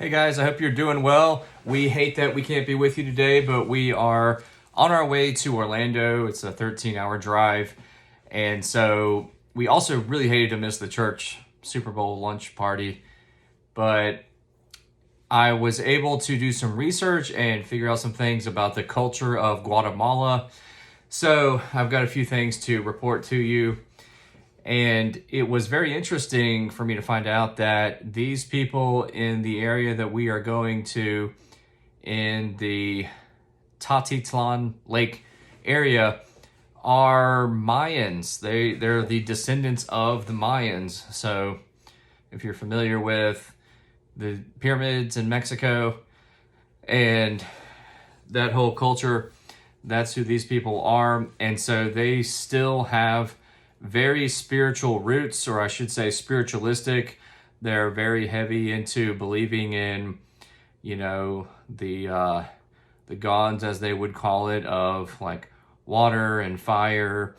Hey guys, I hope you're doing well. We hate that we can't be with you today, but we are on our way to Orlando. It's a 13-hour drive. And so we also really hated to miss the church Super Bowl lunch party. But I was able to do some research and figure out some things about the culture of Guatemala. So I've got a few things to report to you. And it was very interesting for me to find out that these people in the area that we are going to in the Tatitlán Lake area are Mayans. They're the descendants of the Mayans. So if you're familiar with the pyramids in Mexico and that whole culture, that's who these people are. And so they still have very spiritual roots, or I should say spiritualistic. They're very heavy into believing in, the gods, as they would call it, of like water and fire.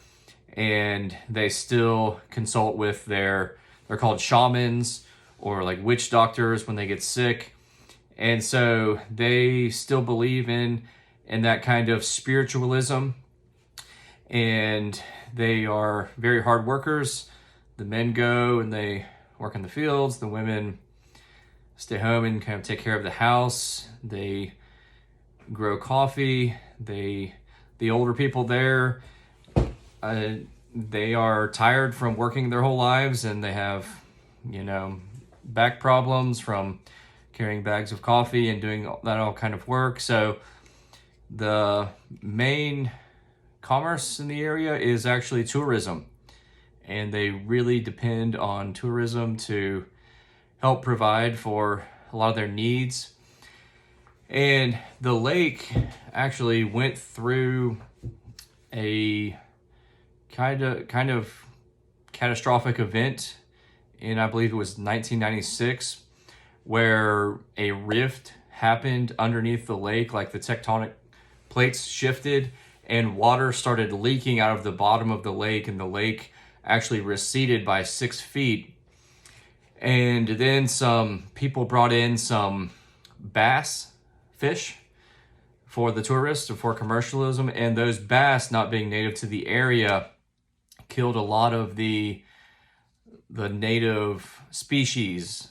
And they still consult with they're called shamans or like witch doctors when they get sick. And so they still believe in that kind of spiritualism. And they are very hard workers. The men go and they work in the fields. The women stay home and kind of take care of the house. They grow coffee. The older people there, they are tired from working their whole lives, and they have, back problems from carrying bags of coffee and doing that all kind of work. So the main commerce in the area is actually tourism, and they really depend on tourism to help provide for a lot of their needs. And the lake actually went through a kind of catastrophic event in, I believe it was 1996, where a rift happened underneath the lake, like the tectonic plates shifted and water started leaking out of the bottom of the lake, and the lake actually receded by 6 feet. And then some people brought in some bass fish for the tourists, for commercialism, and those bass, not being native to the area, killed a lot of the native species.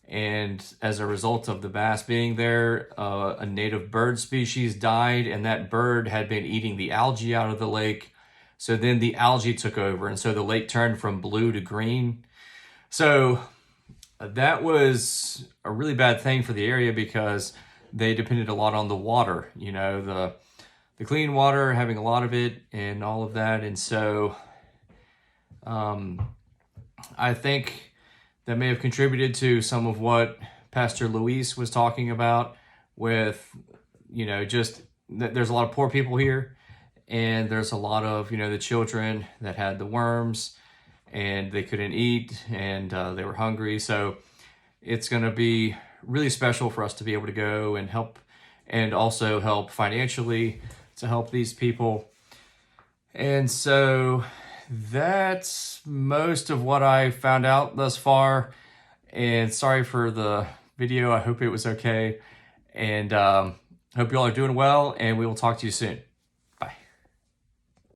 And as a result of the bass being there, a native bird species died, and that bird had been eating the algae out of the lake. So then the algae took over, and so the lake turned from blue to green. So that was a really bad thing for the area because they depended a lot on the water, the clean water, having a lot of it and all of that. And so I think that may have contributed to some of what Pastor Luis was talking about with, just that there's a lot of poor people here, and there's a lot of, the children that had the worms and they couldn't eat, and they were hungry. So it's going to be really special for us to be able to go and help, and also help financially to help these people. And so that's most of what I found out thus far. And sorry for the video. I hope it was okay. And hope you all are doing well, and we will talk to you soon.